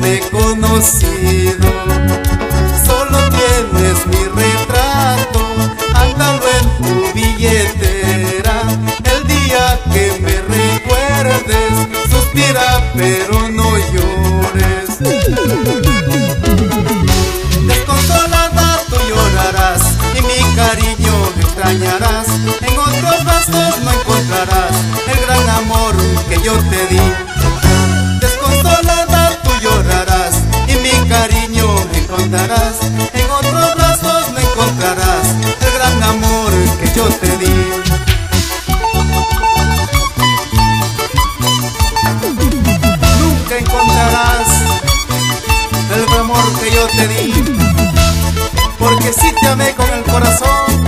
haberte conocido. Solo tienes mi retrato, ándalo en tu billetera. El día que me recuerdes, suspira pero no llores. Desconsolada tú llorarás y mi cariño extrañarás. En otros brazos no encontrarás el gran amor que yo te di. Desconsolada tú llorarás y mi cariño encontrarás. En otros brazos no encontrarás el gran amor que yo te di. Nunca encontrarás el amor que yo te di, porque sí te amé con el corazón.